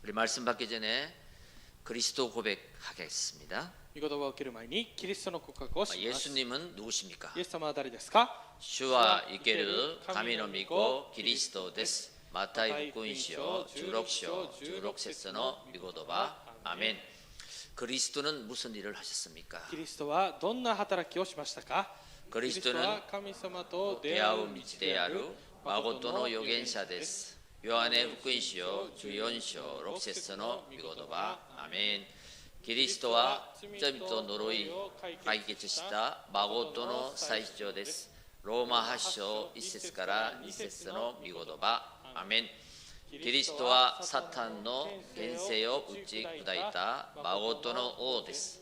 우리 말씀 받기 전에 그리스도 고백하겠습니다. 御言葉を受ける前にキリストの告白をします。 예수님은 누구십니까? イエス様は誰ですか？ 주와 이케르 가미노 미고 그리스도 데스. 마타이福音書 16章 16節の御言葉。アメン。 그리스도는 무슨 일을 하셨습니까? キリストはどんな働きをしましたか？ 그리스도는 は神様と出出会う道会う道であるである誠の預言者です。ヨハネ福音書14章6節の御言葉。アメン。キリストは罪と呪いを解決した誠の最長です。ローマ8章1節から2節の御言葉。アメン。キリストはサタンの権勢を打ち砕いた誠の王です。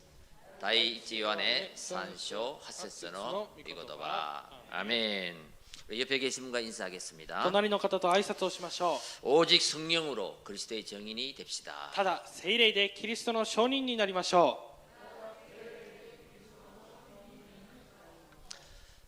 第一ヨハネ3章8節の御言葉。アメン。 옆에 계신 분과 인사하겠습니다. 隣の方と挨拶をしましょう。 오직 성령으로 그리스도의 증인이 됩시다. ただ聖霊でキリストの証人になりましょ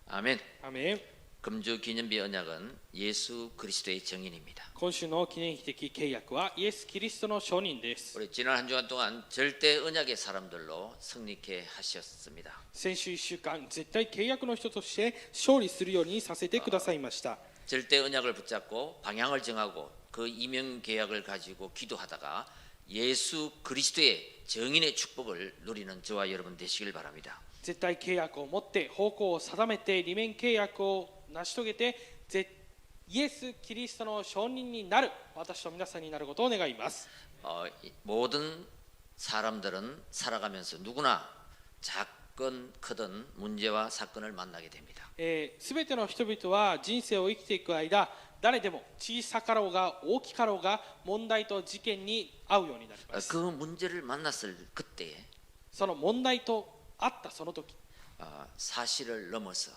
아멘. う。アメン。 금주 기념비 언약은 예수 그리스도의 증인입니다. 今週の記念碑的契約はイエス・キリストの証人です。 우리 지난 한 주간 동안 절대 언약의 사람들로 승리케 하셨습니다. 先週1週間、絶対契約の人として勝利するようにさせてくださいました。 절대 언약을 붙잡고 방향을 정하고 그 이명 계약을 가지고 기도하다가 예수 그리스도의 증인의 축복을 누리는 저와 여러분 되시길 바랍니다. 絶対契約を持って方向を定めて利面契約を成し遂げてイエス・キリストの証人になる私と皆さんになることを願います。 모든 사람들은 살아가면서 누구나 작건 크든 문제와 사건을 만나게 됩니다. すべての人々は人生を生きていく間、誰でも小さかろうが大きかろうが問題と事件に遭うようになります。 그 문제를 만났을 그때에 その問題と会ったその時、 사실을 넘어서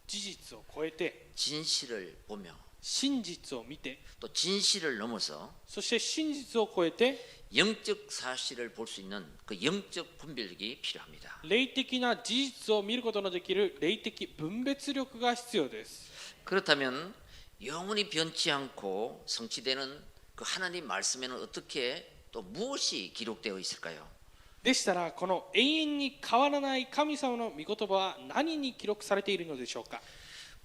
事実を超えて 진실을 보며 真実を見て、 또 진실을 넘어서 そして真実を超えて 영적 사실을 볼 수 있는 그 영적 분별력이 필요합니다. 霊的な事実を見ることのできる霊的分別力が必要です。 그렇다면 영원히 변치 않고 성취되는 그 하나님 말씀에는 어떻게 또 무엇이 기록되어 있을까요? でしたらこの永遠に変わらない神様の御言葉は何に記録されているのでしょうか。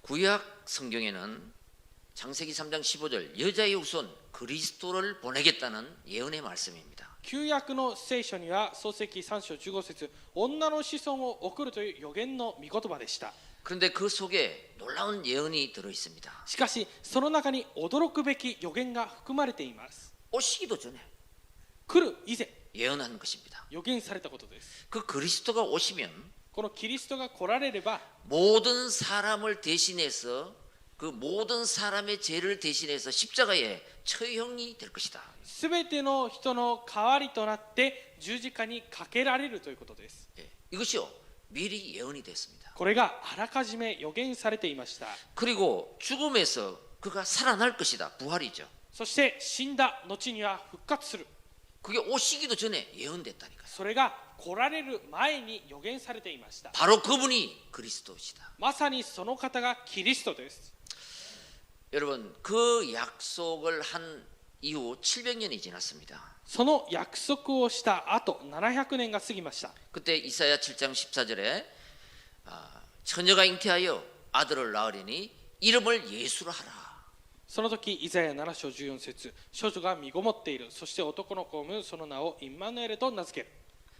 구약 성경에는 창세기 3장 15절 여자의 후손 그리스도를 보내겠다는 예언의 말씀입니다. 旧約の聖書には創世記3章15節女の子孫を送るという予言の御言葉でした。 그런데 그 속에 놀라운 예언이 들어 있습니다. しかしその中に驚くべき予言が含まれています。 오시기도 전에 来る以前 예언한 것입니다. 予言されたことです。 그 그리스도가 오시면 このキリストが来られれば 모든 사람을 대신해서 그 모든 사람의 죄를 대신해서 십자가에 처형이 될 것이다. すべての人の代わりとなって十字架にかけられるということです。 이것이요 미리 예언이 됐습니다. これがあらかじめ予言されていました。 그리고 죽음에서 그가 살아날 것이다. 부활이죠. そして死んだ後には復活する。 그게 오시기도 전에 예언됐다니까요. それが来られる前に予言されていました。 바로 그분이 그리스도시다. まさにその方がキリストです。 여러분 그 약속을 한 이후 700년이 지났습니다. その約束をした後700年が過ぎました。 그때 이사야 7장 14절에 처녀가 잉태하여 아들을 낳으리니 이름을 예수로 하라. その時イザヤ7章14節少女が身ごもっている。そして男の子を産む。その名をインマヌエルと名付ける。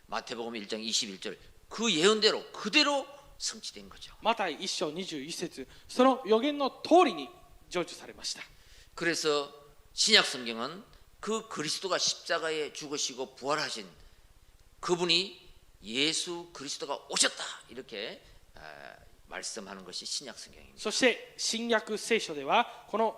마태복음 1장 21절 그 예언대로 그대로 성취된 거죠. マタイ1章21節その予言の通りに成就されました。 그래서 신약 성경은 그 그리스도가 십자가에 죽으시고 부활하신 그분이 예수 그리스도가 오셨다 이렇게 말씀하는 것이 신약 성경입니다. そして新約聖書ではこの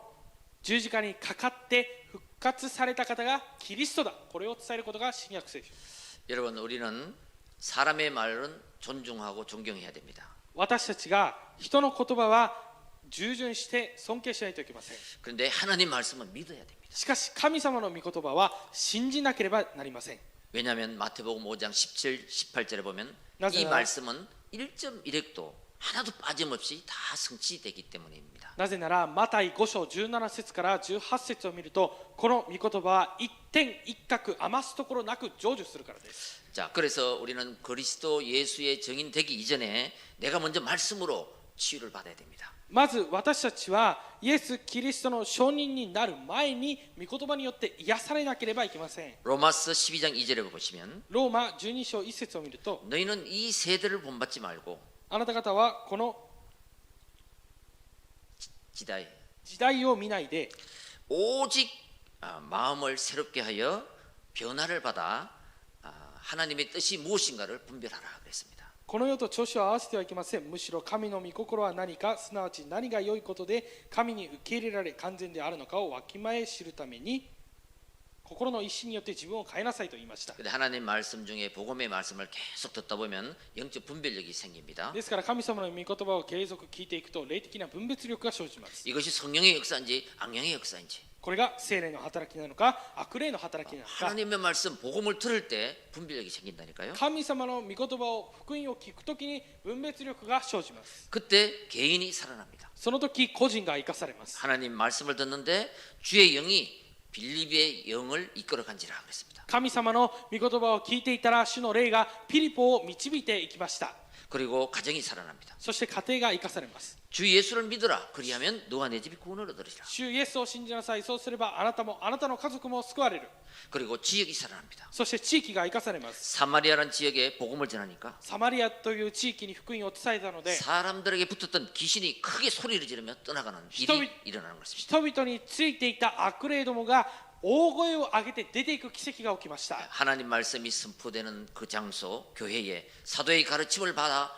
十字架にかかって復活された方がキリストだ。これを伝えることが新約聖書です。 여러분 우리는 사람의 말은 존중하고 존경해야 됩니다. 私たちが人の言葉は従順して尊敬しないといけません。 그런데 하나님 말씀은 믿어야 됩니다. しかし神様の御言葉は信じなければなりません。 왜냐하면 마태복음 5장 17, 18절에 보면 이 맞아요. 말씀은 1.1획도 하나도 빠짐없이 다 성취되기 때문입니다. なぜならマタイ5章17節から18節を見ると、この御言葉は一点一角余すところなく成就するからです。 자, 그래서 우리는 그리스도 예수의 증인 되기 이전에 내가 먼저 말씀으로 치유를 받아야 됩니다. まず私たちはイエス・キリストの証人になる前に御言葉によって癒されなければいけません。 로마서 12장 2절에 보시면 ローマ12章1節を見ると、 너희는 이 세대를 본받지 말고 あなた方はこの 지다에 時代を見ないで、 오직 마음을 새롭게 하여 변화를 받아 하나님의 뜻이 무엇인가를 분별하라 그랬습니다. この世と調子を合わせてはいけません。むしろ神の御心は何か、すなわち何が良いことで神に受け入れられ完全であるのかをわきまえ知るために、心の一心によって自分を変えなさいと言いました。 근데 하나님 말씀 중에 복음의 말씀을 계속 듣다 보면 영적 분별력이 생깁니다. ですから神様の御言葉を継続聞いていくと霊的な分別力が生じます。 이것이 성령의 역사인지 악령의 역사인지 これが聖霊の働きなのか悪霊の働きなのか、 하나님의 말씀 복음을 들을 때 분별력이 생긴다니까요. 神様の御言葉を福音を聞くときに分別力が生じます。 그때 개인이 살아납니다. その時個人が生かされます。 하나님 말씀을 듣는데 주의 영이 빌립의 영을 이끌어간지라 그랬습니다. 神様の御言葉を聞いていたら主の霊がピリポを導いていきました。 그리고 가정이 살아납니다. そして家庭が生かされます。 주 예수를 믿으라. 그리하면 너와 내 집이 구원을 얻으리라. 主イエスを信じなさい。そうすればあなたもあなたの家族も救われる。 그리고 지역이 살아납니다. そして地域が生かされます。 사마리아라는 지역에 복음을 전하니까 サマリアという地域に福音を伝えたので、 사람들에게 붙었던 귀신이 크게 소리를 지르며 떠나가는 일이 일어나는 것입니다. 人々についていた悪霊どもが大声を上げて出ていく奇跡が起きました。 하나님 말씀이 선포되는 그 장소 교회에 사도의 가르침을 받아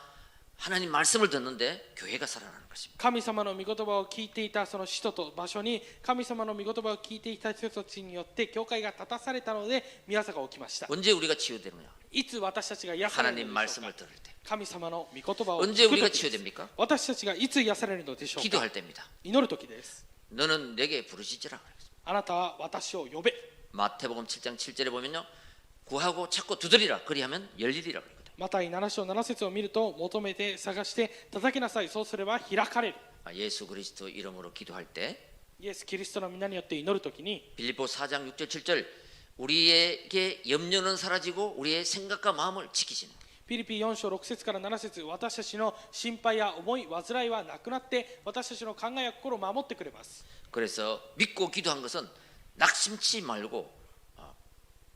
하나님 말씀을 듣는데 교회가 살아나는 것입니다. 神様の御言葉を聞いていたその使徒と場所に神様の御言葉を聞いていた人たちによって教会が立たされたので宮坂が起きました。 언제 우리가 치유되느냐? いつ私たちが癒される 하나님 のでしょう 말씀을 か。 들을 때. 神様の御言葉を 언제 聞く 우리가 時です。 치유됩니까? 私たちがいつ癒されるのでしょうか。 기도할 때입니다. 祈る時です。 너는 내게 부르짖으라 그랬습니다. あなたは私を呼べ。 마태복음 7장 7절에 보면요. 구하고 찾고 두드리라. 그리하면 열리리라 그랬거든요. マタイ7章7節を見ると、求めて探して叩きなさい。そうすれば開かれる。 예수 그리스도 이름으로 기도할 때 イエス・キリストの皆によって祈るときに、 빌립보 4장 6절 7절 우리에게 염려는 사라지고 우리의 생각과 마음을 지키시는 フィリピ4章6節から7節、私たちの心配や思い、煩いはなくなって、私たちの考えや心を守ってくれます。 그래서 믿고 기도한 것은 낙심치 말고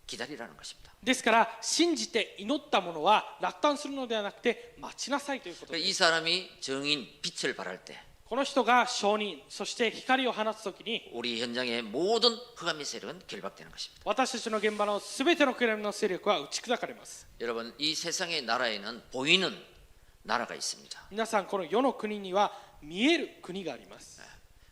기다리라는 것입니다. ですから信じて祈ったものは落胆するのではなくて待ちなさいということで 이 す。 사람이 정인 빛을 발할 때 この人が証人、そして光を放つときに、 우리 현장의 모든 흑암의 세력은 결박되는 것입니다. 私たちの現場のすべてのクレームの勢力は打ち砕かれます。 여러분 이 세상의 나라에는 보이는 나라가 있습니다. 皆さん、この世の国には見える国があります。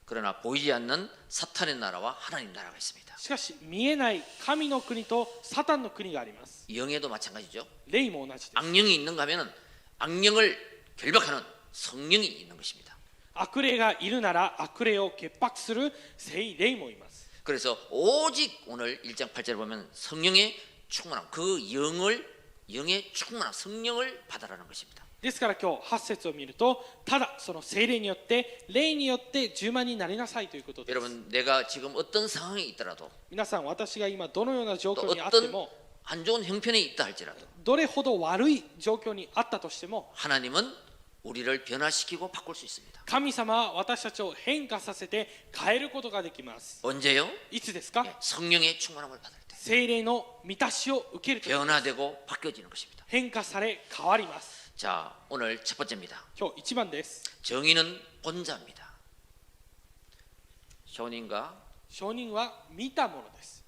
그러나 보이지 않는 사탄의 나라와 하나님 나라가 있습니다. しかし見えない神の国とサタンの国があります。 영에도 마찬가지죠. 霊も同じです。 악령이 있는가 하면은 악령을 결박하는 성령이 있는 것입니다. 悪霊がいるなら悪霊を潔白する聖霊もいます。 그래서 오직 오늘 1장 8절에 보면 성령의 충만함, 그 영의 충만함, 성령을 받아라는 것입니다. ですから今日8節を見ると、ただその聖霊によって霊によって充満になりなさいということです。 여러분 내가 지금 어떤 상황에 있더라도 皆さん、私が今どのような状 또 況にあって 어떤 も、 안 좋은 형편에 있다 할지라도 どれほど悪い状況にあったとしても、 하나님은 우리를 변화시키고 바꿀 수 있습니다. 神様は私たちを変化させて変えることができます。 언제요? いつですか？ 성령의 충만함을 받을 때 聖霊の満たしを受けるとき、 변화되고 바뀌어지는 것입니다. 変化され変わります。 자, 오늘 첫 번째입니다. 今日1番です。 정의는 본자입니다. 쇼닝과 証人は見たものです。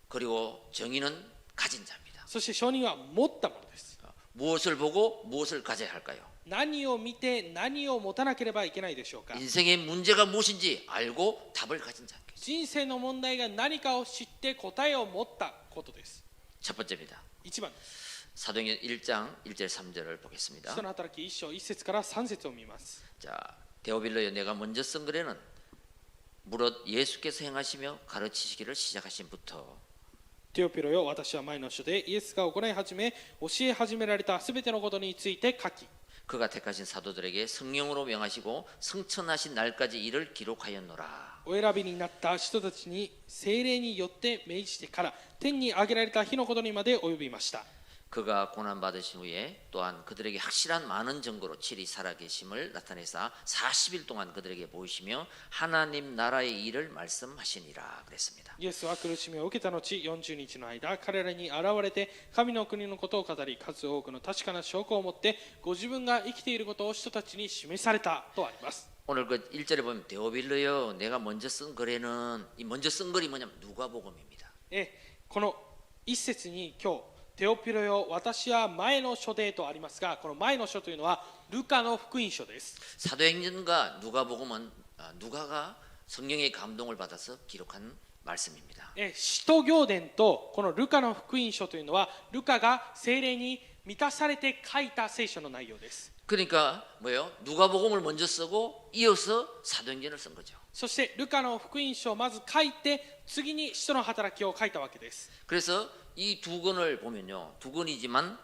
그리고 정의는 가진 자입니다. そして証人は持ったものです。 무엇을 보고 무엇을 가져야 할까요? 何を見て何を持たなければいけないでしょうか。 인생의 문제가 무엇인지 알고 답을 가진 자. 人生の問題が何かを知って答えを持ったことです。 첫 번째입니다. 1番です。 사도행전 1장 1절 3절을 使 보겠습니다. 徒の働き1章1節から3節を見ます。 자, 데오빌로여 내가 먼저 쓴 글에는 무릇 예수께서 행하시며 가르치시기를 시작하신부터 テオピロよ、私は前の書でイエスが行い始め教え始められたすべてのことについて書き、 그가 택하신 사도들에게 성령으로 명하시고 승천하신 날까지 이를 기록하였노라. お選びになった人たちに聖霊によって命じてから天に上げられた日のことにまで及びました。 그가 고난 받으신 후에 또한 그들에게 확실한 많은 증거로 칠이 살아계심을 나타내사 40일 동안 그들에게 보이시며 하나님 나라의 일을 말씀하시니라 그랬습니다. イエスは苦しみを受けた後40日の間彼らに現れて神の国のことを語り数多くの確かな証拠を持ってご自分が生きていることを人たちに示されたとあります。 오늘 그 1절에 보면 데오빌로여 내가 먼저 쓴 글에는 이 먼저 쓴 글이 뭐냐면 누가복음입니다. この一節に今日テオピロよ私は前の書でとありますがこの前の書というのはルカの福音書です。 사도행전과 누가복음은 누가가 성령의 감동을 받아서 기록한 말씀입니다. 使徒行伝とこのルカの福音書というのはルカが聖霊に満たされて書いた聖書の内容です。 그러니까 뭐예요? 누가복음을 먼저 쓰고 이어서 사도행전을 쓴 거죠. そしてルカの福音書をまず書いて次に使徒の働きを書いたわけです。 그래서 이 두 권을 보면요, 두 권이지만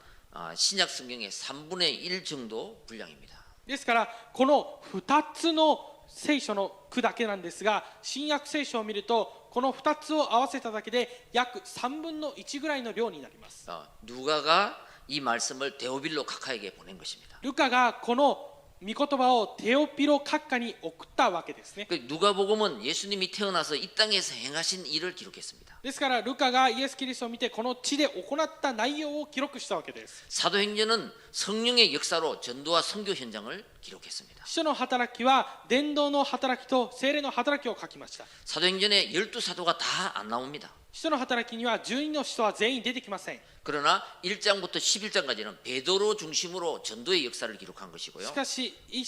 신약 성경의 3분의 1 정도 분량입니다. ですからこの2つの聖書の句だけなんですが新約聖書を見るとこの2つを合わせただけで約3分の1ぐらいの量になります。 누가가 이 말씀을 데오빌로 각하에게 보낸 것입니다. ルカがこの御言葉をテオピロ閣下に送ったわけですね。 누가복음은 예수님이 태어나서 이 땅에서 행하신 일을 기록했습니다. ですからルカがイエス・キリストを見てこの地で行った内容を記録したわけです。 사도행전은 성령의 역사로 전도와 선교 현장을 기록했습니다. 使徒の働きは伝道の働きと聖霊の働きを書きました。 사도행전에 12사도가 다 안 나옵니다. 使徒の働きには12の使徒は全員出てきません。 그러나 1장부터 11장까지는 베드로 중심으로 전도의 역사를 기록한 し 것이고요. かし1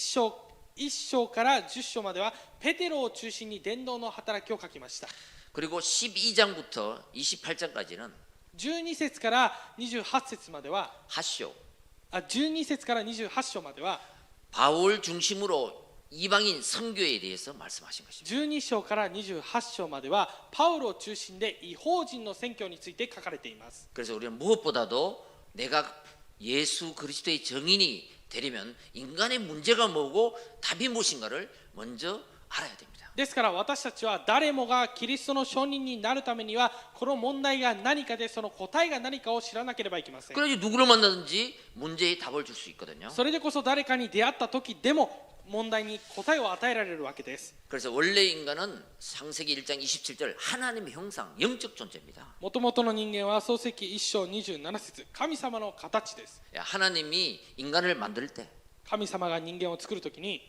章から10章まではペテロを中心に伝道の働きを書きました。 그리고 12장부터 28장까지는 12節から28節までは 핫쇼, 12節から28章までは 바울 중심으로 이방인 선교에 대해서 말씀하신 것입니다. 12章から28章まではパウロを中心で異邦人の宣教について書かれています。 그래서 우리는 무엇보다도 내가 예수 그리스도의 정인이 되려면 인간의 문제가 뭐고 답이 무엇인가를 먼저 알아야 됩니다. ですから私たちは誰もがキリストの証人になるためにはこの問題が何かでその答えが何かを知らなければいけません。 그래야지 누구를 만나든지 문제에 답을 줄 수 있거든요. それでこそ誰かに出会った時でも問題に答えを与えられるわけです。 그래서 원래 인간은 창세기 1장 27절 하나님의 형상, 영적 존재입니다. もともとの人間は創世記1章27節神様の形です。 하나님이 인간을 만들 때 神様が人間を作るときに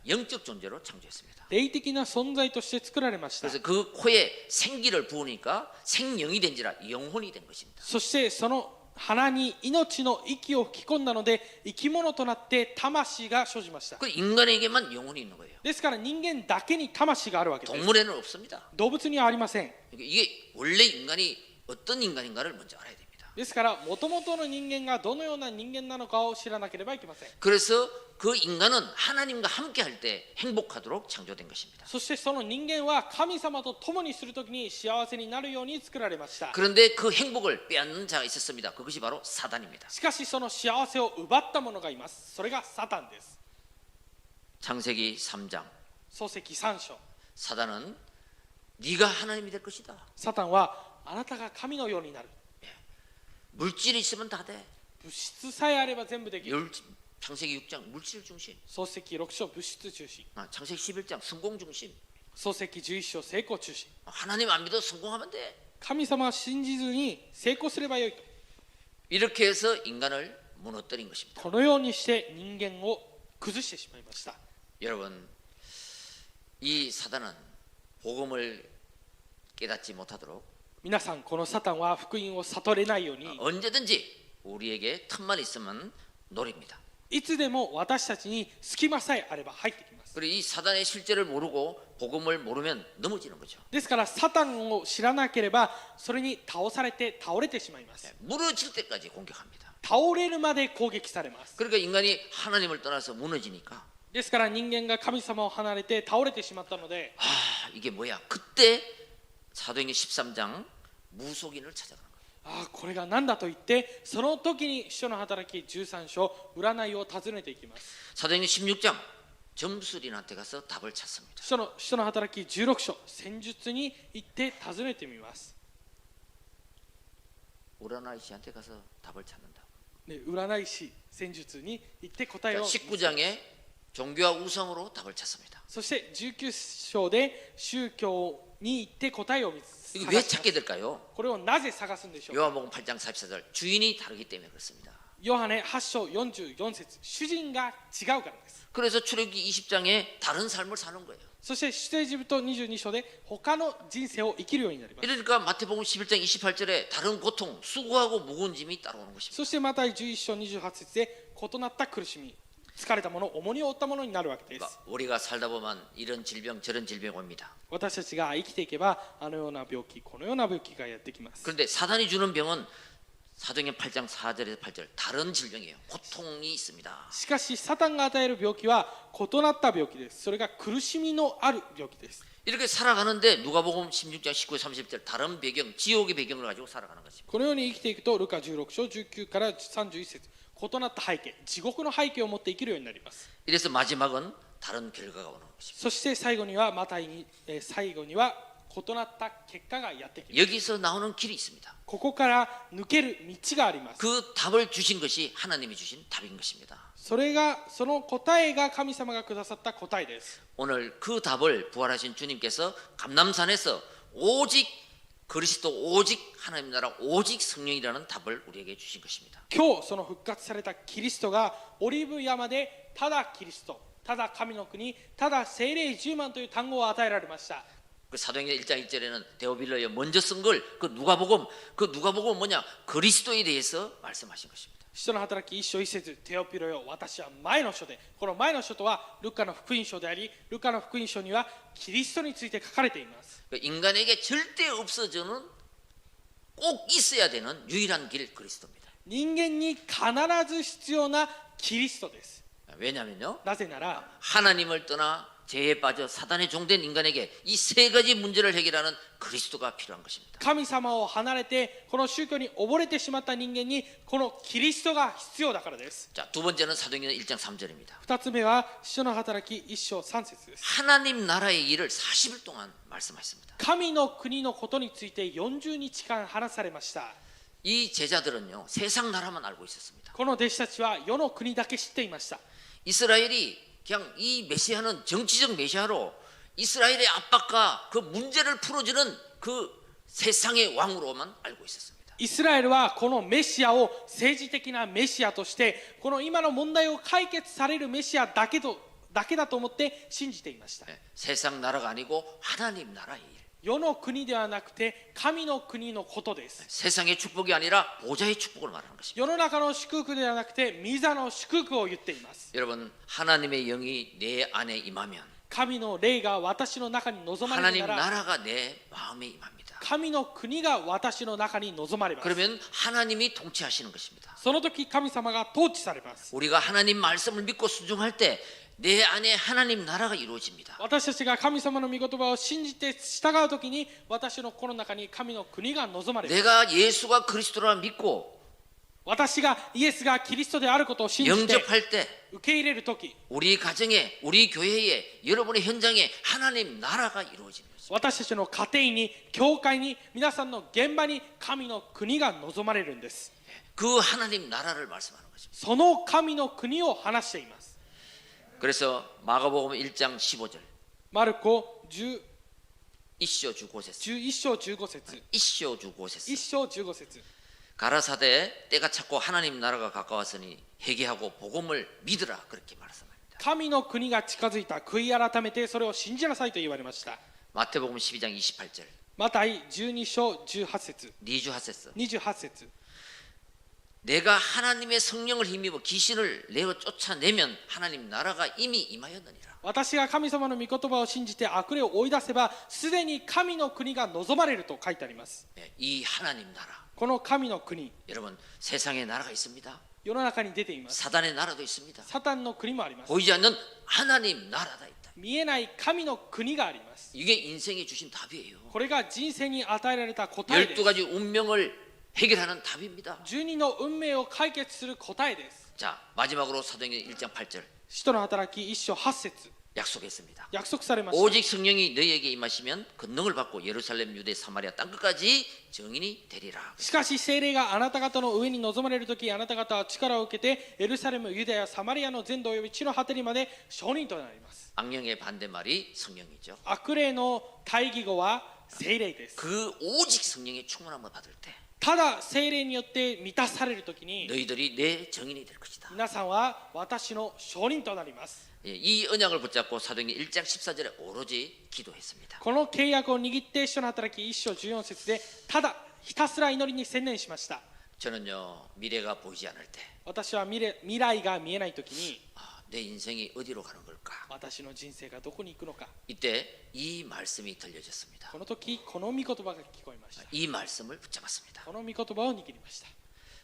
영적 존재로 창조했습니다. 霊的な存在として作られました。 그래서 그 코에 생기를 부으니까 생명이 된지라 영혼이 된 것입니다. そしてその鼻に命の息を吹き込んだので生き物となって魂が生じました。 그 인간에게만 영혼이 있는 거예요. ですから人間だけに魂があるわけです。 동물에는 없습니다. 動物にはありません。 그러니까 이게 원래 인간이 어떤 인간인가를 먼저 알아야 됩니다. ですから元々の人間がどのような人間なのかを知らなければいけません。 그래서 그 인간은 하나님과 함께 할 때 행복하도록 창조된 것입니다. そしてその人間は神様と共にするときに幸せになるように作られました。 그런데 그 행복을 빼앗는 자가 있었습니다. 그것이 바로 사단입니다. しかしその幸せを奪った者がいます。それがサタンです。 창세기 3장 創世記3章 사단은 네가 하나님이 될 것이다. サタンはあなたが神のようになる。 물질이 있으면 다 돼. 物質さえあれば全部できる。 창세기 6장 물질 중심. 創世記6章物質中心。 창세기 11장 성공 중심. 創世記11章成功中心。 하나님 안 믿어 성공하면 돼. 神様を信じずに成功すればよいと。 이렇게 해서 인간을 무너뜨린 것입니다. このようにして人間を崩してしまいました。 여러분, 이 사단은 복음을 깨닫지 못하도록 皆さんこのサタンは福音を悟れないように 언제든지 우리에게 틈만 있으면 노립니다. いつでも私たちに隙間さえあれば入ってきます。 그리고 이 사단의 실제를 모르고 복음을 모르면 넘어지는 거죠. ですからサタンを知らなければそれに倒されて倒れてしまいます。 무너질 때까지 공격합니다. 倒れるまで攻撃されます。 그러니까 인간이 하나님을 떠나서 무너지니까 ですから人間が神様を離れて倒れてしまったので 이게 뭐야? 그때 사도행전 13장 무속인을 찾아가는 거예요. ああこれが何だと言って、その時に使徒の働き13章占いを尋ねていきます。 사도행전 16장 점술인한테 가서 답을 찾습니다. 使徒の働き16章戦術に行って尋ねてみます。 우라나이 씨한테 가서 답을 찾는다. で占い師戦術に行って答え 자, を 19장에 종교와 우상으로 답을 찾습니다. そして19章で宗教に行って答えを見つ 이거 왜 찾게 될까요? これをなぜ探すんでしょうか。 요한복음 8장 44절 주인이 다르기 때문에 그렇습니다. ヨハネ8章44節、主人が違うからです。 그래서 출애굽기 20장에 다른 삶을 사는 거예요. そして出エジプト22章で他の人生を生きるようになります。 이러니까 마태복음 11장 28절에 다른 고통, 수고하고 무거운 짐이 따라오는 것입니다. そしてマタイ11章28節で異なった苦しみ、疲れたもの、重荷を負ったものになるわけです。 그러니까 우리가 살다 보면 이런 질병 저런 질병 옵니다. 私たちが生きていけばあのような病気、このような病気がやってきます。 그런데 사단이 주는 병은 사도행전 8장 4절에서 8절 다른 질병이에요. 고통이 있습니다. しかしサタンが与える病気は異なった病気です。それが苦しみのある病気です。 이렇게 살아가는데 누가복음 16장 19, 30절 다른 배경, 지옥의 배경을 가지고 살아가는 것입니다. このように生きていくとルカ16章19から31節、異なった背景、地獄の背景を持って生きるようになります。 이래서 마지막은 다른 결과가 오는 것입니다. そして最後にはマタイに、最後には異なった結果がやってきます。 여기서 나오는 길이 있습니다. ここから抜ける道があります。 그 답을 주신 것이 하나님이 주신 답인 것입니다. その答えが神様がくださった答えです。 오늘 그 답을 부활하신 주님께서 감람산에서 오직 그리스도, 오직 하나님 나라, 오직 성령이라는 답을 우리에게 주신 것입니다. 今日その復活されたキリストがオリーブ山でただキリスト、ただ神の国、ただ聖霊10万という単語を与えられました。 그 사도행전 1장 1절에는 데오빌러에 먼저 쓴 걸 그 누가복음 뭐냐? 그리스도에 대해서 말씀하신 것입니다. 使徒の働き1章1節、テオピロよ、私は前の書で、この前の書とはルカの福音書であり、ルカの福音書にはキリストについて書かれています。 인간에게 절대 없어져는 꼭 있어야 되는 유일한 길 그리스도입니다. 人間に必ず必要なキリストです。 왜냐면요. なぜなら 하나님을 떠나 죄에 빠져 사단에 종된 인간에게 이 세 가지 문제를 해결하는 그리스도가 필요한 것입니다. 神様を離れてこの宗教に溺れてしまった人間にこのキリストが必要だからです。 자, 두 번째는 사도행전 1장 3절입니다. 2つ目は使徒の働き1章3節です。 하나님 나라의 일을 40일 동안 말씀하셨습니다. 神の国のことについて40日間話されました。 이 제자들은요, 세상 나라만 알고 있었습니다. この弟子たちは世の国だけ知っていました。 이스라엘이 그냥 이 메시아는 정치적 메시아로 이스라엘의 압박과 그 문제를 풀어주는 그 세상의 왕으로만 알고 있었습니다. イスラエルはこのメシアを政治的なメシアとしてこの今の問題を解決されるメシアだけだと思って信じていました。 세상 나라가 아니고 하나님 나라의 일. 世の国ではなくて神の国のことです。 세상의 축복이 아니라 보좌의 축복을 말하는 것입니다. 世の中の祝福ではなくて御座の祝福を言っています。 여러분, 하나님의 영이 내 안에 임하면 神の霊が私の中に望まれる 하나님 なら 나라가 내 마음에 임합니다. 神の国が私の中に望まれます。 그러면 하나님이 통치하시는 것입니다. その時神様が統治されます。 우리가 하나님 말씀을 믿고 순종할 때 내 안에 하나님 나라가 이루어집니다. 私たちが神様の御言葉を信じて従う時に私の心の中に神の国が望まれます。 내가 예수가 그리스도라 믿고 私がイエスがキリストであることを信じて 영접할 때 受け入れる時、 우리 가정에, 우리 교회에, 여러분의 현장에 하나님 나라가 이루어집니다. 私たちの家庭に、教会に、皆さんの現場に神の国が望まれるんです。 그 하나님 나라를 말씀하는 것입니다. その神の国を話しています。 그래서 마가복음 1장 15절 マルコ10 1쇼 주고세스 11章15節 1쇼 주고세스 1章15節 가라사대 때가 찼고 하나님 나라가 가까웠으니 회개하고 복음을 믿으라 그렇게 말씀합니다. 神の国が近づいた、悔い改めてそれを信じなさいと言われました。 마태복음 12장 28절 マタイ12章18節 니주하세스 28節 내가 하나님의 성령을 힘입어 귀신을 내어 쫓아내면 하나님 나라가 이미 임하였느니라. 私が神様の御言葉を信じて悪霊を追い出せばすでに神の国が望まれると書いてあります。 이 하나님 나라, この神の国、 여러분 세상에 나라가 있습니다. 世の中に出ています。 사단의 나라도 있습니다. サタンの国もあります。 보이지 않는 하나님 나라가 있다. 見えない神の国があります。 이게 인생이 주신 답이에요. これが人生に与えられた答えです。 12가지 운명을 해결하는 답입니다. 住人の運命を解決する答えです。 자, 마지막으로 사도행전 1장 8절 使徒の働き1章8節 약속했습니다. 約束されました。 오직 성령이 너희에게 임하시면 권능을 받고 예루살렘, 유대, 사마리아 땅끝까지 증인이 되리라. しかし聖霊があなた方の上に臨まれるとき、あなた方は力を受けてエルサレム、ユダヤ、サマリアの全土及び地の果てにまで証人となります。 악령의 반대말이 성령이죠. 悪霊の対義語は聖霊です。 그 오직 성령의 충만함을 받을 때 ただ聖霊によって満たされるときに 너희들이 내 증인이 될 것이다. 皆さんは私の証人となります。 예, 이 언약을 붙잡고 사도행전 1장 14절에 오로지 기도했습니다. この契約を握って使徒の働き1章14節でただひたすら祈りに専念しました。 저는요 미래가 보이지 않을 때 私は未来が見えないときに 내 인생이 어디로 가는 걸까? 私の人生がどこに行くのか、 이때 이 말씀이 들려졌습니다. この時この御言葉が聞こえました。 이 말씀을 붙잡았습니다. この御言葉を握りました。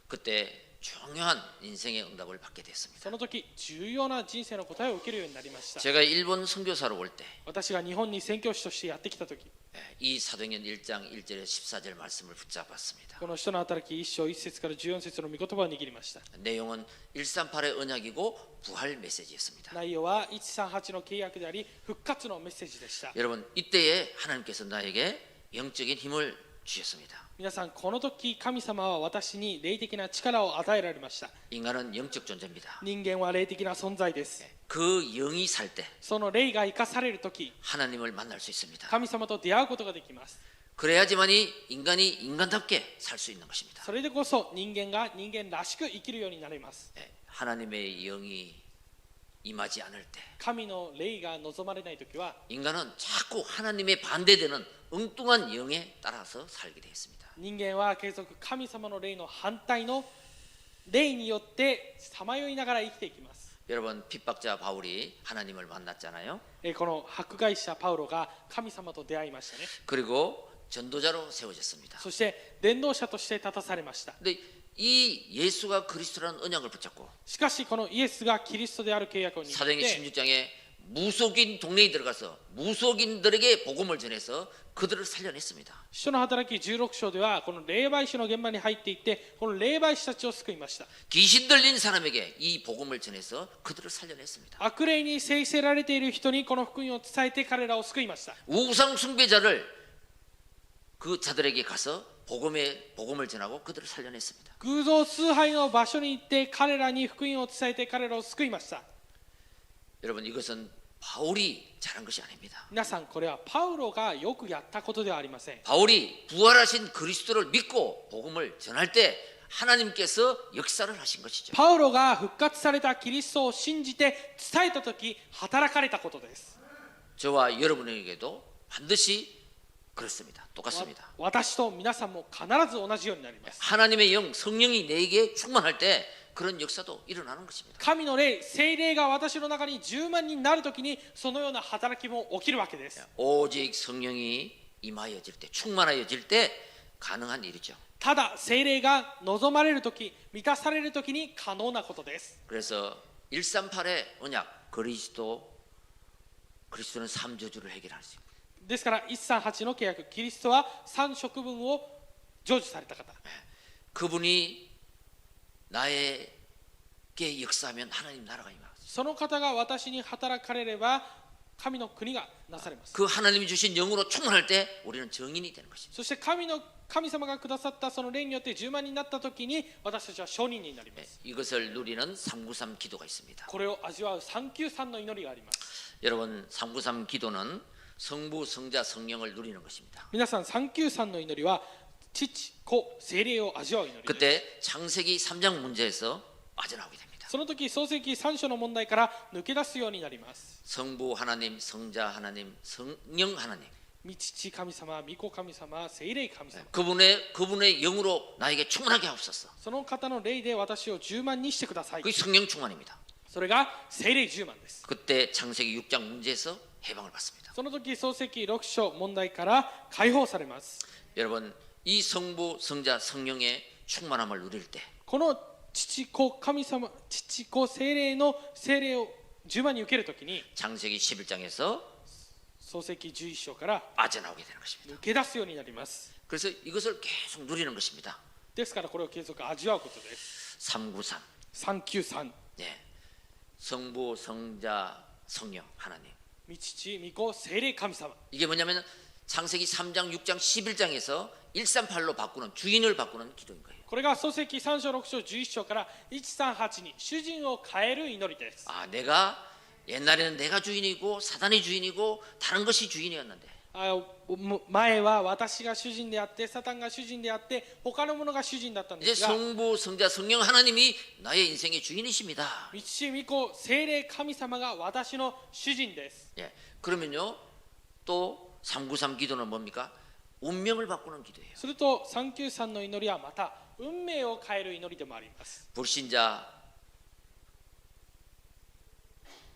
그때 중요한 인생의 응답을 받게 됐습니다. その時重要な人生の答えを受けるようになりました。 제가 일본 선교사로 올 때 이 私が日本に宣教師としてやってきた時、 사도행전 1장 1절에 14절 말씀을 붙잡았습니다. この使徒の働き1章1節から14節の御言葉を握りました。 내용은 138의 언약이고 부활 메시지였습니다. 内容は138の契約であり復活のメッセージでした。 여러분 이때에 하나님께서 나에게 영적인 힘을 주셨습니다. 皆さん、この時神様は私に霊的な力を与えられました。 인간은 영적 존재입니다. 人間は霊的な存在です。 그 영이 살 때 その霊が生かされる時、 하나님을 만날 수 있습니다. 神様と出会うことができます。 그래야지만이 인간이 인간답게 살 수 있는 것입니다. それでこそ人間が人間らしく生きるようになります。 하나님의 영이 임하지 않을 때 神の霊が望まれない時は 인간은 자꾸 하나님의 반대되는 엉뚱한 영에 따라서 살게 되어 있습니다. 人間は継続神様の霊の反対の霊によってさまよいながら生きていきます。 여러분 핍박자 바울이 하나님을 만났잖아요. この迫害者パウロが神様と出会いましたね。 그리고 전도자로 세워졌습니다. そして伝道者として立たされました。 근데 이 예수가 그리스도라는 언약을 붙잡고 しかしこのイエスがキリストである契約を握っ 사도행전 て 16장에 무속인 동네에 들어가서 무속인들에게 복음을 전해서 그들을 살려냈습니다. 使徒の働き16章ではこの霊媒師の現場に入っていってこの霊媒師たちを救いました。 귀신 들린 사람에게 이 복음을 전해서 그들을 살려냈습니다. 悪霊に制せられている人にこの福音を伝えて彼らを救いました。 우상 숭배자를 그 자들에게 가서 복음을 전하고 그들을 살려냈습니다. 偶像崇拝の場所に行って彼らに福音を伝えて彼らを救いました。 여러분 이것은 바울이 잘한 것이 아닙니다. 皆さん、これはパウロがよくやったことではありません。 바울이 부활하신 그리스도를 믿고 복음을 전할 때 하나님께서 역사를 하신 것이죠. パウロが復活されたキリストを信じて伝えたとき働かれたことです。 저와 여러분에게도 반드시 그렇습니다. 똑같습니다. 私と皆さんも必ず同じようになります。 하나님의 영, 성령이 내게 충만할 때 그런 역사도 일어나는 것입니다. 神の霊、聖霊が私の中に充満になるときにそのような働きも起きるわけです。 오직 성령이 임하여질 때, 충만하여질 때 가능한 일이죠. ただ聖霊が望まれるとき、満たされるときに可能なことです。 그래서 138의 언약, 그리스도는 3저주를 해결할 수 있습니다. ですから138の契約、キリストは3食分を成就された方。 그분이 나에게 역사하면 하나님 나라가 임합니다. その方が私に働かれれば神の国がなされます。 그 하나님이 주신 영으로 충만할 때 우리는 증인이 되는 것입니다. そして神様がくださったその霊によって充満になったときに私たちは証人になります。 이것을 누리는 393 기도가 있습니다. これを味わう393の祈りがあります。 여러분 393 기도는 성부, 성자, 성령을 누리는 것입니다. 皆さん、393の祈りは父、子、聖霊を味わう祈りです。 그때 창세기 3장 문제에서 빠져나오게 됩니다. その時創世記3章の問題から抜け出すようになります。 성부 하나님, 성자 하나님, 성령 하나님. 御父神様、御子神様、聖霊神様。 그분의 영으로 나에게 충만하게 하옵소서. その方の霊で私を充満にしてください。 그게 성령 충만입니다. それが聖霊充満です。 그때 창세기 6장 문제에서 해방을 받습니다. その時創世記6章問題から解放されます。 여러분 이 성부, 성자, 성령의 충만함을 누릴 때 この父子神様、父子聖霊の聖霊を充満に受けるときに 창세기 11장에서 創世記11章から 빠져나오게 되는 것입니다. 抜け出すようになります。 그래서 이것을 계속 누리는 것입니다. ですからこれを継続味わうことです。 393. 393 예. 성부, 성자, 성령 하나님. 御父御子聖霊神様。 이게 뭐냐면 창세기 3장, 6장, 11장에서 138로 바꾸는 주인을 바꾸는 기도인 거예요. これが創世記3章6章11章から138に主人を変える祈りです。 아, 내가 옛날에는 내가 주인이고 사단이 주인이고 다른 것이 주인이었는데 前は私が主人であってサタンが主人であって他のものが主人だったんで 이제 すが、 성부, 성자, 성령 하나님이 나의 인생의 주인이십니다. 御父御子聖霊神様が私の主人です。 예. 그러면요. 또 393 기도는 뭡니까? 운명을 바꾸는 기도예요. すると393の祈りはまた運命を変える祈りでもあります。 불신자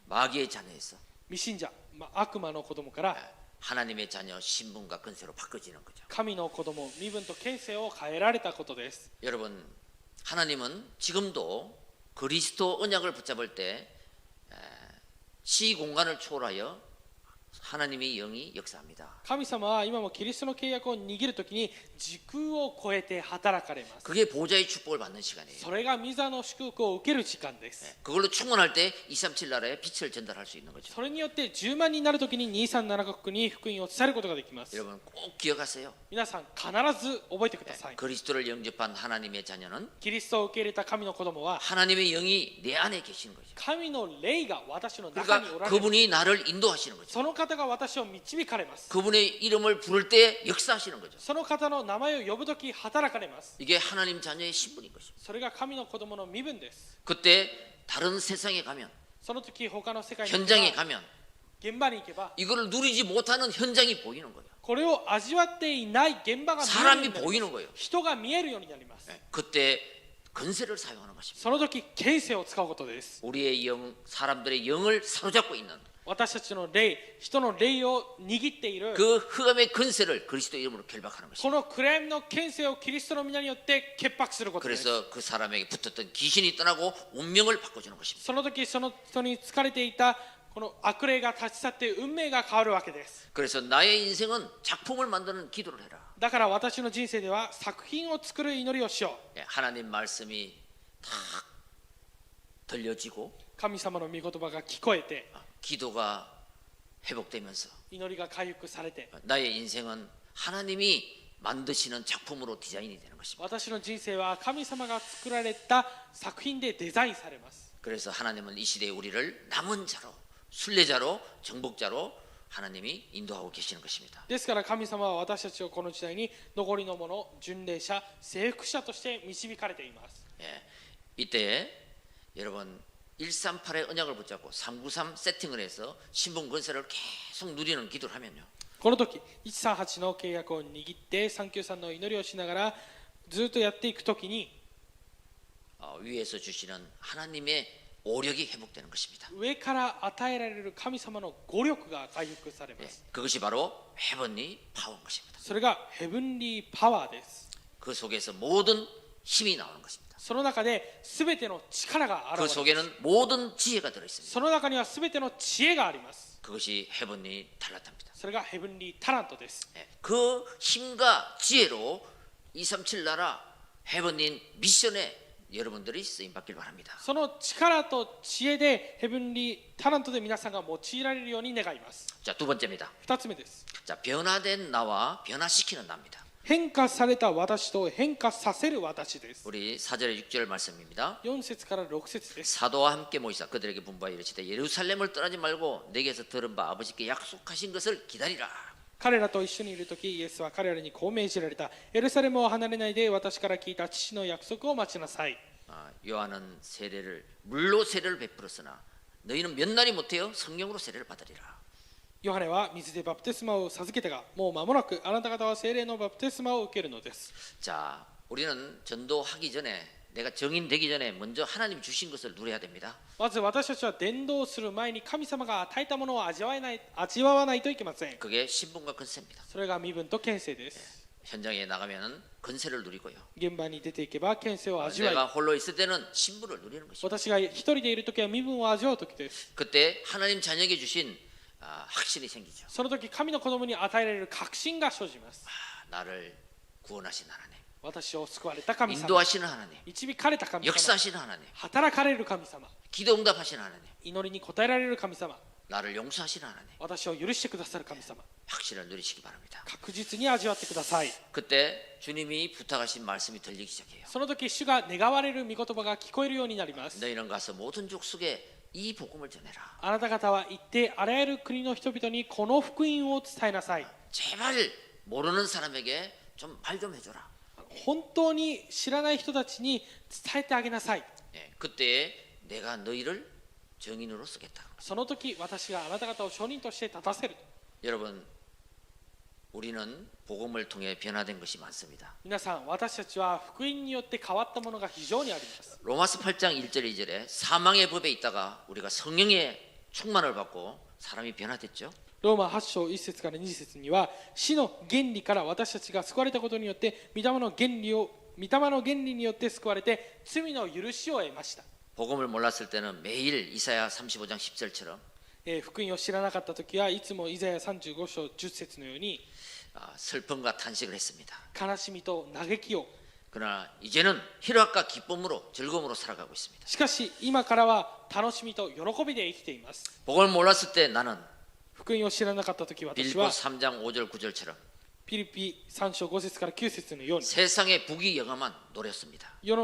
마귀의 자녀에서 未信者、悪魔の子供から 하나님의 자녀 신분과 권세로 바꿔지는 거죠. 神の子供身分と権勢を変えられたことです。 여러분, 하나님은 지금도 그리스도 언약을 붙잡을 때 시공간을 초월하여 하나님의 영이 역사합니다. 神様は今もキリストの契約を握るときに時空を超えて働かれます。 그게 보좌의 축복을 받는 시간이에요. それが御座の祝福を受ける時間です。 그걸로 충만할 때 237 나라에 빛을 전달할 수 있는 거죠. それによって10万になるときに237カ国に福音を伝えることができます。 여러분 꼭 기억하세요. 皆さん必ず覚えてください。 그리스도를 영접한 하나님의 자녀는 キリストを受け入れた神の子供は 하나님의 영이 내 안에 계시는 거죠. 神の霊が私の中にお 그러니까 られる。 그분이 나를 인도하시는 거죠. その方が私を導かれます。 그분의 이름을 부를 때 역사하시는 거죠. その方の名前を呼ぶとき働かれます。 이게 하나님 자녀의 신분인 것이죠. それが神の子供の身分です。 그때 다른 세상에 가면 その時他の世界に行 현장에 けば 가면 現場に行けば 이거를 누리지 못하는 현장이 보이는 거예요. これを味わっていない現場が見えるよう 사람이 になります。 보이는 거예요. 人が見えるようになります。 그때 권세를 사용하는 것입니다. その時権勢を使うことです。 우리의 영, 사람들의 영을 사로잡고 있는 私たちの霊、人の霊を握っている 그 흑암의 권세를 그리스도 이름으로 결박하는 こ 것입니다. の暗闇の権勢をキリストの皆によって潔白することです。 그래서 그 사람에게 붙었던 귀신이 떠나고 운명을 바꿔주는 것입니다. その時その人に疲れていたこの悪霊が立ち去って運命が変わるわけです。 그래서 나의 인생은 작품을 만드는 기도를 해라. だから私の人生では作品を作る祈りをしよう。 하나님 말씀이 다 들려지고 神様の御言葉が聞こえて 기도가 회복되면서 祈りが回復されて 나의 인생은 하나님이 만드시는 작품으로 디자인이 되는 것입니다. 私の人生は神様が作られた作品でデザインされます。 그래서 하나님은 이 시대에 우리를 남은 자로 순례자로 정복자로 하나님이 인도하고 계시는 것입니다. ですから神様は私たちをこの時代に残りのもの、巡礼者、征服者として導かれています。 예, 이때 여러분 138의 언약을 붙잡고 393 세팅을 해서 신분 권세를 계속 누리는 기도를 하면요. この時138の契約を握って393の祈りをしながらずっとやっていく時に 위에서 주시는 하나님의 오력이 회복되는 것입니다. 上から与えられる神様の語力が回復されま 예, す。 그것이 바로 헤븐리 파워인 것입니다. それがヘブンリーパワーです。 그 속에서 모든 힘이 나오는 것입니다. その中で全ての力が 그 現れます。 속에는 모든 지혜가 들어 있습니다. その中には全ての知恵があります。 그것이 헤븐리 탈란트입니다. それがヘブンリータラントです。 예, 그 힘과 지혜로 237 나라 헤븐리 미션에 여러분들이 쓰임 받길 바랍니다. その力と知恵でヘブンリータラントで皆さんが用いられるように願います。 자, 두 번째입니다. 2つ目です。 자, 변화된 나와 변화시키는 나입니다. 変化された私と変化させる私です。 우리 4절의 6절 말씀입니다. 4節から6節です。 사도와 함께 모이사 그들에게 분부하여 이르시되 예루살렘을 떠나지 말고 내게서 들은 바 아버지께 약속하신 것을 기다리라. 彼らと一緒にいるとき、イエスは彼らにこう命じられた。エルサレムを離れないで私から聞いた父の約束を待ちなさい。 요한은 세례를 물로 세례를 베풀었으나 너희는 몇 날이 못해요 성령으로 세례를 받으리라. ヨハネは水でバプテスマを授けたが、もう間もなくあなた方は聖霊のバプテスマを受けるのです。 자, 우리는 전도하기 전에 내가 정인 되기 전에 먼저 하나님 주신 것을 누려야 됩니다. まず私たちは伝道する前に神様が与えたものを味わわないといけません。 그게 신분과 권세입니다. それが身分と権勢です。 현장에 나가면은 권세를 누리고요. 現場に出ていけば権勢を味わい、 내가 홀로 있을 때는 신분을 누리는 것입니다. 私が一人でいるときは身分を味わうときです。 그때 하나님 자녀에게 주신 확신이 생기죠. その時神の子供に与えられる確信が生じます。 나를 구원하신 하나님. 私を救われた神様、 인도하시는 하나님, 導かれた神様、 역사하시는 하나님, 働かれる神様、 기도 응답하시는 하나님, 祈りに応えられる神様、 나를 용서하시는 하나님, 私を許してくださる神様、 확신을 누리시기 바랍니다. 確実に味わってください。 그때 주님이 부탁하신 말씀이 들리기 시작해요. その時主が願われる御言葉が聞こえるようになります。 너희는 가서 모든 족속에 이 복음을 전해라. あなた方は行ってあらゆる国の人々にこの福音を伝えなさい。 제발 모르는 사람에게 좀 말 좀 해줘라. 本当に知らない人たちに伝えてあげなさい。 예, 그때 내가 너희를 증인으로 쓰겠다. その時私があなた方を証人として立たせる。 여러분, 우리는 복음을 통해 변화된 것이 많습니다. 皆さん、私たちは福音によって変わったものが非常にあります。 로마서 8장 1절 2절에 사망의 법에 있다가 우리가 성령의 충만을 받고 사람이 변화됐죠. ローマ8章1節から2節には、死の原理から私たちが救われたことによって、御霊の原理によって救われて、罪の許しを得ました。 복음을 몰랐을 때는 매일 이사야 35장 10절처럼 福音を知らなかった時はいつもイザヤ35章10節のように 슬픔과 탄식을 했습니다. 悲しみと嘆きを。 그러나 이제는 희락과 기쁨으로 즐거움으로 살아가고 있습니다. しかし今からは楽しみと喜びで生きています。 복음을 몰랐을 때 나는 福音を知らなかった時私 빌립보 は 3장 5절 9절처럼 ピリピ3章5節から9節のように 세상의 부귀 영화만 노렸습니다. 世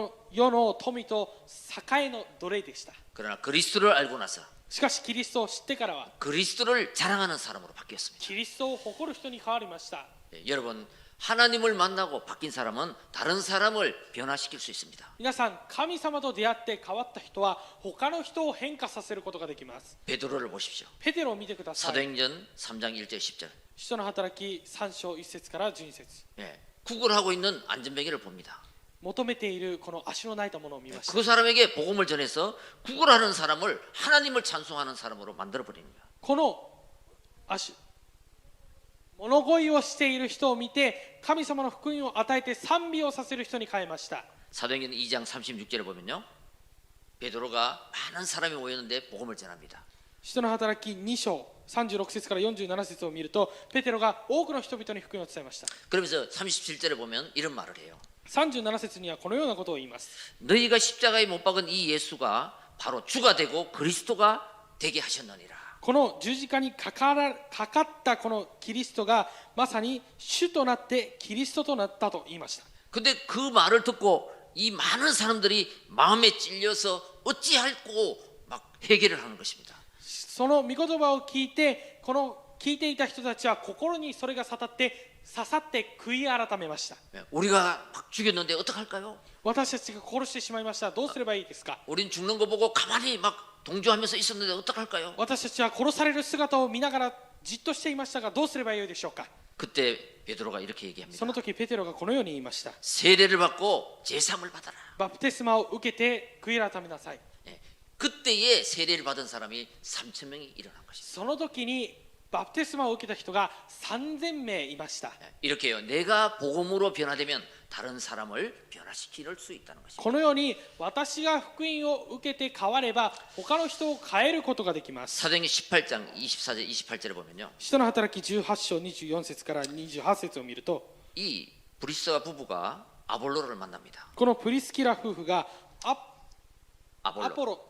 の富と栄の奴隷でした。 그러나 그리스도를 알고 나서 しかしキリストを知ってからは 그리스도를 자랑하는 사람으로 바뀌었습니다. キリストを誇る人に変わりました。 여러분, 하나님을 만나고 바뀐 사람은 다른 사람을 변화시킬 수 있습니다. 皆さん、神様と出会って変わった人は他の人を変化させることができます。 베드로를 보십시오. ペテロを見てください。 사도행전 3장 1절 10절. 使徒の働き3章1節から12節。 예, 구걸하고 있는 안전뱅이를 봅니다. 求めているこの足のないたものを見ました。 그 사람에게 복음을 전해서 구걸하는 사람을 하나님을 찬송하는 사람으로 만들어 버리는 거예요. この物乞いをしている人を見て神様の福音を与えて賛美をさせる人に変えました。 사도행전 2장 36절에 보면요, 베드로가 많은 사람이 모였는데 복음을 전합니다. 使徒の働き2章36節から47節を見ると、ペテロが多くの人々に福音を伝えました。 그러면서 37절에 보면 이런 말을 해요. 37節にはこのようなことを言います。 너희가 십자가에 못 박은 이 예수가 바로 주가 되고 그리스도가 되게 하셨느니라. この十字架にかかったこのキリストがまさに主となってキリストとなったと言いました。 근데 그 말을 듣고 이 많은 사람들이 마음에 찔려서 어찌할꼬 막 회개를 하는 것입니다. その御言葉を聞いて、この聞いていた人たちは心にそれが刺さって悔い改めました。 우리가 막 죽였는데 어떡할까요? 私たちが殺してしまいました。どうすればいいですか？ 우린 죽는 거 보고 가만히 막 동조하면서 있었는데 어떡할까요? 私たちは殺される姿を見ながらじっとしていましたが、どうすればよいでしょうか？ 그때 베드로가 이렇게 얘기합니다. その時ペテロがこのように言いました。 세례를 받고 제사함을 받아라. バプテスマを受けて悔い改めなさい。 예, 그때에 세례를 받은 사람이 3천 명이 일어난 것입니다. その時にバプテスマを受けた人が3000名いました。 이렇게요. 내가 복음으로 변화되면 다른 사람을 변화시킬 수 있다는 것입니다. このように私が福音を受けて変われば他の人を変えることができます。 사도행전 18장 24절 28절에 보면요. 使徒の働き18章24節から28節を見ると、 이 브리스와 부부가 아볼로를 만납니다. このプリスキラ夫婦がア 아볼로. ポロ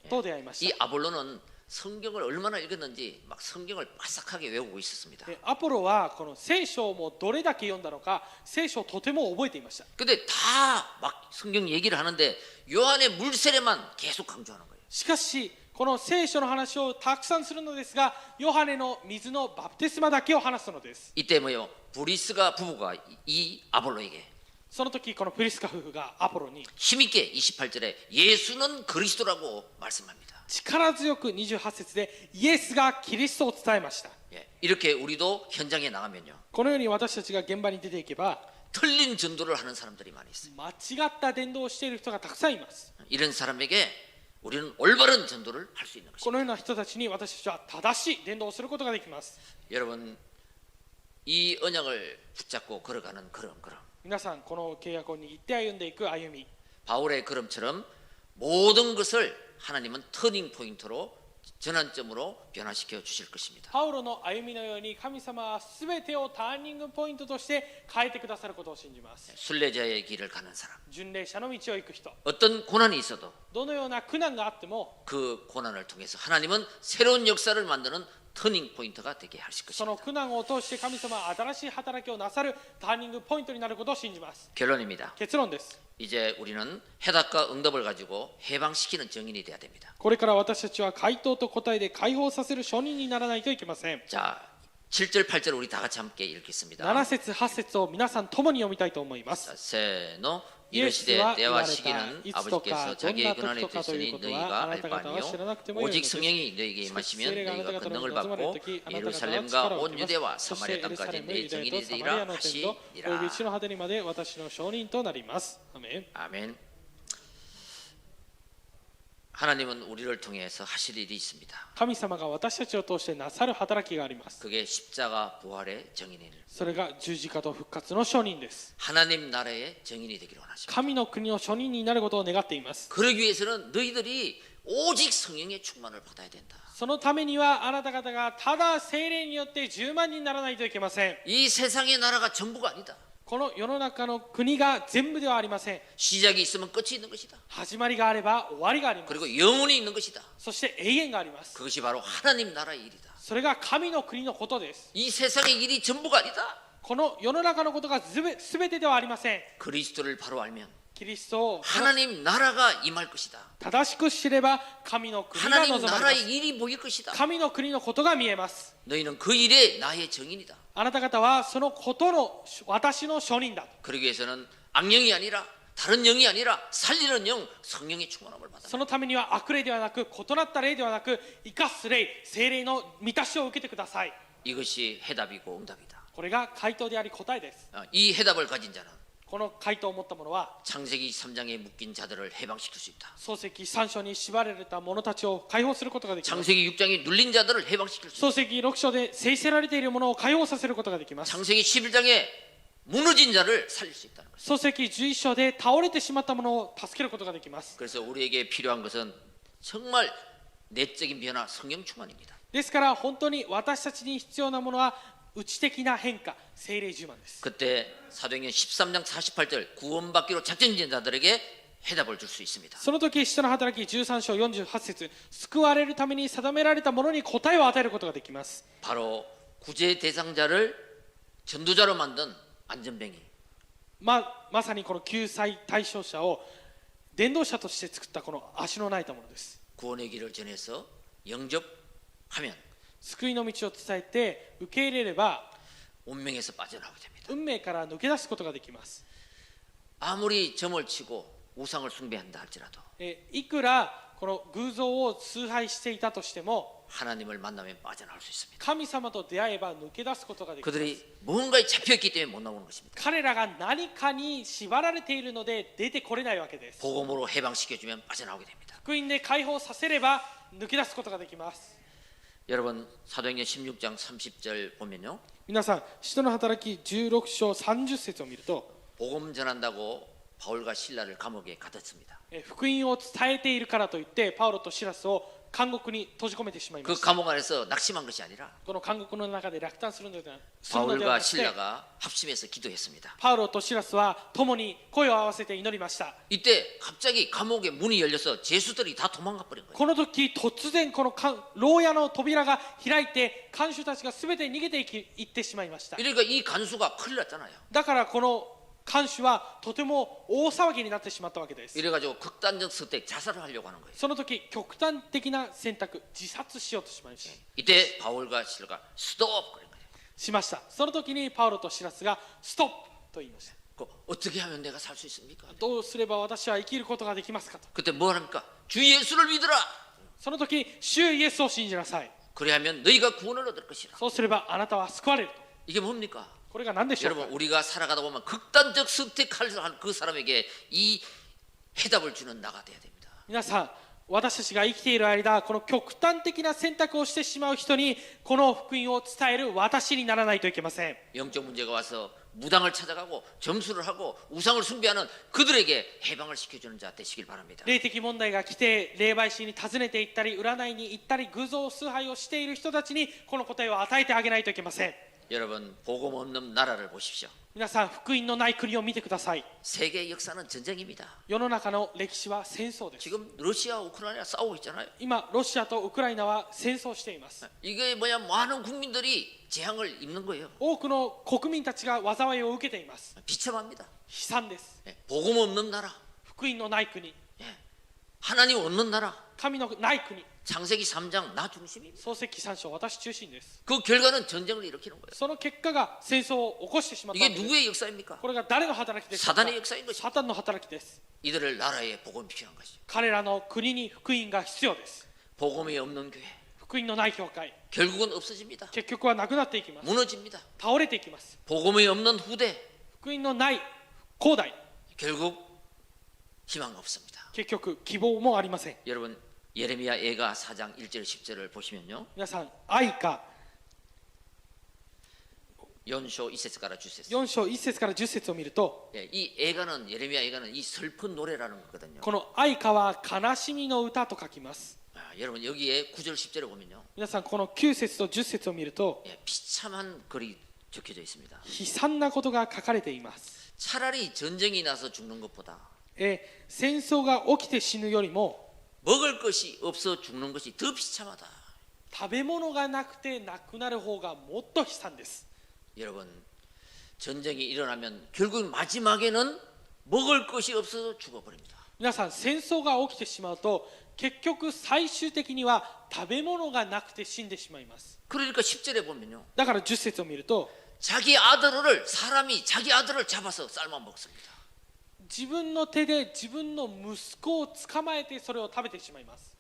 と出会いまし 이 た。 아볼로는 성경을 얼마나 읽었는지 막 성경을 빠삭하게 외우고 있었습니다. アポロはこの聖書をもうどれだけ読んだのか、聖書をとても覚えていました。 근데 다 막 성경 얘기를 하는데 요한의 물세례만 계속 강조하는 거예요. しかしこの聖書の話をたくさんするのですが、ヨハネの水のバプテスマだけを話すのです。 이때 뭐요? 브리스가 부부가 이 아볼로에게 その時このプリスカ夫婦がアポロに 힘있게 28절에 예수는 그리스도라고 말씀합니다. 力強く28節でイエスがキリストを伝えました。 예, 이렇게 우리도 현장에 나가면요, このように私たちが現場に出ていけば 틀린 전도를 하는 사람들이 많이 있어요. 間違った伝道をしている人がたくさんいます。 이런 사람에게 우리는 올바른 전도를 할 수 있는 こ 것입니다. のような人たちに私たちは正しい伝道をすることができます。 여러분, 이 언약을 붙잡고 걸어가는 걸음. 皆さん、この契約を握って歩んでいく歩み、 바울의 걸음처럼 모든 것을 하나님은 터닝 포인트로 전환점으로 변화시켜 주실 것입니다. パウロの歩みのように神様は全てをターニングポイントとして変えてくださることを信じます。 순례자의 길을 가는 사람, 巡礼者の道を行く人、 어떤 고난이 있어도 どのような苦難があっても 그 고난을 통해서 하나님은 새로운 역사를 만드는 터닝 포인트가 되게 하실 その 것입니다. 苦難を通して神様は新しい働きをなさるターニングポイントになることを信じます。 결론입니다. 結論です。 이제 우리는 해답과 응답을 가지고 해방시키는 증인이 돼야 됩니다. これから私たちは回答と答えで解放させる証人にならないといけません。 자, 7절 8절 우리 다 같이 함께 읽겠습니다. 7節8節を皆さん共に読みたいと思います 자, 세노 イエ 이르 ス 시대 は言わ 때와 れた 시기는 いつとか 아버지께서 どん 자기의 な 근원에 時とかという 두시니 ことは 너희가 あな 알 た 바 方は知らな 아니요 くてもよいの 오직 です。 성령이 너희에게 しかし聖 임하시면 霊があなた 너희가 方の 권능을 上に臨まれる 받고 時あなた方は 예루살렘과 力を 온 受けます。 유대와 そして 사마리아 エルサレ 땅까지 ム、 내 ユダヤ 증인이 とサマリア 되리라 の天とおよび地の 하시니라. 果てにまで私の証人となります。アメン。 아멘. 하나님은 우리를 통해서 하실 일이 있습니다. 神様が私たちを通してなさる働きがあります。 그게 십자가 부활의 증인일. それが十字架と復活の証人です。 하나님 나라의 증인이 되기를 원하십니다. 神の国の証人になることを願っています。 그러기 위해서는 너희들이 오직 성령의 충만을 받아야 된다. そのためにはあなた方がただ聖霊によって充満にならないといけません。 이 세상의 나라가 전부가 아니다. この世の中の国が全部ではありません。 시작이 있으면 끝이 있는 것이다. 始まりがあれば終わりがあります。 그리고 영원히 있는 것이다. そして永遠があります。 그것이 바로 하나님 나라의 일이다. それが神の国のことです。 이 세상의 일이 전부가 아니다. この世の中のことが全てではありません。 그리스도를 바로 알면 キリストを 하나님 나라가 임할 것이다. 正しく知れば神の国が 하나님 望まれます。 나라의 일이 보일 것이다. 神の国のことが見えます。 너희는 그 일에 나의 증인이다. あなた方はそのことの私の証人だ。 그러기 위해서는 악령이 아니라 다른 영이 아니라 살리는 영 성령의 충만함을 받아. そのためには悪霊ではなく異なった霊ではなく生かす霊、聖霊の満たしを受けてください。 이것이 해답이고 응답이다. これが回答であり答えです。 이 해답을 가진 자는 この回答を持った者は 창세기 3장에 묶인 자들을 해방시킬 수 있다. 創世記3章に縛られた者たちを解放することができます。 창세기 6장에 눌린 자들을 해방시킬 수 있다. 創世記6章で制せられている者を解放させることができます。 창세기 11장에 무너진 자를 살릴 수 있다는 것입니다. 創世記11章で倒れてしまった者を助けることができます。 그래서 우리에게 필요한 것은 정말 내적인 변화, 성령 충만입니다. ですから本当に私たちに必要なものは内的な変化、聖霊充満です。 그때 사도행전 13장 48절 구원받기로 작정진 자들에게 해답을 줄 수 있습니다. その時使徒の働き13章48節救われるために定められたものに答えを与えることができます。 바로 구제 대상자를 전도자로 만든 안전뱅이. まさにこの救済対象者を伝道者として作ったこの足の泣いたものです。 구원의 길을 전해서 영접하면 救いの道を伝えて受け入れれば 운명에서 빠져나오게 됩니다. 運命から抜け出すことができます。 아무리 점을 치고 우상을 숭배한다 할지라도 いくらこの偶像を崇拝していたとしても 하나님을 만나면 빠져나올 수 있습니다. 神様と出会えば抜け出すことができます。 그들이 뭔가에 잡혀있기 때문에 못 나오는 것입니다. 彼らが何かに縛られているので出てこれないわけです。 복음으로 해방시켜주면 빠져나오게 됩니다. 福音で解放させれば抜け出すことができます。 여러분 사도행전 16장 30절 보면요. 皆さん、使徒の働き16章30節を見ると、 복음 전한다고 바울과 신라를 감옥에 가뒀습니다. 福音を伝えているからといってパウロとシラスを監獄に閉じ込めてしまいま 그 した。 감옥 안에서 낙심한 것이 아니라 この監獄の中で落胆するのではな 바울과 くて、 신라가 합심해서 기도했습니다. パウロとシラスは共に声を合わせて祈りました。 이때 갑자기 감옥의 문이 열려서 죄수들이 다 도망가 버린 거예요. この時突然この牢屋の扉が開いて看守たちが全て逃げていってしまいました。 그러니까 이 간수가 큰일 났잖아요. だからこの看守はとても大騒ぎになってしまったわけです。 이래가지고 극단적 선택 자살을 하려고 하는 거예요. その時極端的な選択、自殺しようとしました。 이때 바울과 신라가 스톱 그런 거예요. しました。その時にパウロとシラスがストップと言いました。 그 어떻게 하면 내가 살 수 있습니까? どうすれば私は生きることができますかと。 그때 뭐 합니까? 주 예수를 믿으라. その時、主イエスを信じなさい。 그래야면 너희가 구원을 얻을 것이라. そうすればあなたは救われると。 이게 뭡니까? これが何でしょうか。 여러분 우리가 살아가다 보면 극단적 선택할 그 사람에게 이 해답을 주는 나가 돼야 됩니다. 皆さん、私たちが生きている間、この極端的な選択をしてしまう人にこの福音を伝える私にならないといけません。 영적 문제가 와서 무당을 찾아가고 점수를 하고 우상을 숭배하는 그들에게 해방을 시켜주는 자 되시길 바랍니다. 霊的問題が来て霊媒師に尋ねていったり占いに行ったり偶像崇拝をしている人たちにこの答えを与えてあげないといけません。 여러분 복음 없는 나라를 보십시오. 皆さん福音のない国を見てください。 세계 역사는 전쟁입니다. 世の中の歴史は戦争です。 지금 러시아 우크라이나 싸우고 있잖아요. 今ロシアとウクライナは戦争しています。 이게 뭐냐 많은 국민들이 재앙을 입는 거예요. 多くの国民たちが災いを受けています。 비참합니다. 悲惨です。 복음 없는 나라, 福音のない国、 하나님 없는 나라. 神のない国、 창세기 3장 나 중심입니다. 創世記3章私中心です。 그 결과는 전쟁을 일으키는 거예요. その結果が戦争を起こしてしまった 이게 わけです。 누구의 역사입니까? これが誰の働きですか？ 사단의 역사인 것입니다. サタンの働きです。 이들을 나라에 복음이 필요한 것이죠. 彼らの国に福音が必要です。 복음이 없는 교회 福音のない教会、 결국은 없어집니다. 結局はなくなっていきます。 무너집니다. 倒れていきます。 복음이 없는 후대 福音のない後代、 결국 희망 없습니다. 結局希望もありません。 여러분 예레미야 예가 4장 1절 10절을 보시면요. 皆さん、愛か 연쇼 1節から10節. 4章1節から10節を見ると、 예, 이 예가는 예레미야 예가는 이 슬픈 노래라는 거거든요. この愛かは悲しみの歌と書きます。 여러분 여기에 9절 10절에 보면요. 皆さん、この9節と10節を見ると、 예, 비참한 글이 적혀져 있습니다. 悲惨なことが書かれています。 차라리 전쟁이 나서 죽는 것보다 戦争が起きて死ぬよりも 먹을 것이 없어 죽는 것이 더 비참하다. 食べ物がなくて亡くなる方がもっと悲惨です。 여러분 전쟁이 일어나면 결국 마지막에는 먹을 것이 없어서 죽어버립니다. 皆さん、戦争が起きてしまうと結局最終的には食べ物がなくて死んでしまいます。 그러니까 10절에 보면요. だから10節を見ると、 사람이 자기 아들을 잡아서 삶아 먹습니다. 自分の手で自分の息子を捕まえてそれを食べてしまいます。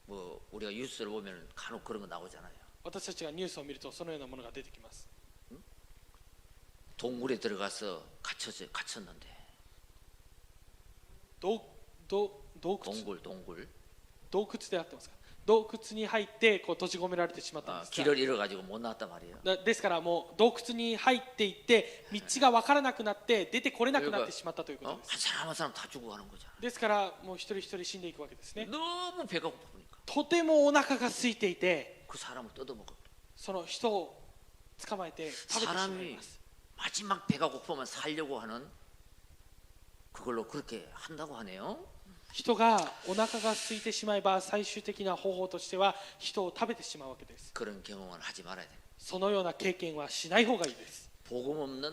뭐 우리가 뉴스를 보면 간혹 그런 거 나오잖아요. 私たちがニュースを見るとそのようなものが出てきます。 동굴에 들어가서 갇혔는데 洞窟であってますか？洞窟に入ってこう閉じ込められてしまったんですが、 길을 잃어가지고 못 나왔단 말이에요. ですからもう洞窟に入っていって道が分からなくなって出てこれなくなってしまったということです。 한 사람 한 사람 다 죽어가는 거잖아요. ですからもう一人一人死んでいくわけですね。 너무 배가 고프니까 とてもお腹が空いていて 그 사람을 뜯어먹어. その人を捕まえて食べてしまい 사람이 ます。 마지막 배가 고프면 살려고 하는 그걸로 그렇게 한다고 하네요. 人がお腹が空いてしまえば最終的な方法としては人を食べてしまうわけです。 그런 경험을 하지 말아야 돼요. そのような経験はしない方がいいです。 복음 없는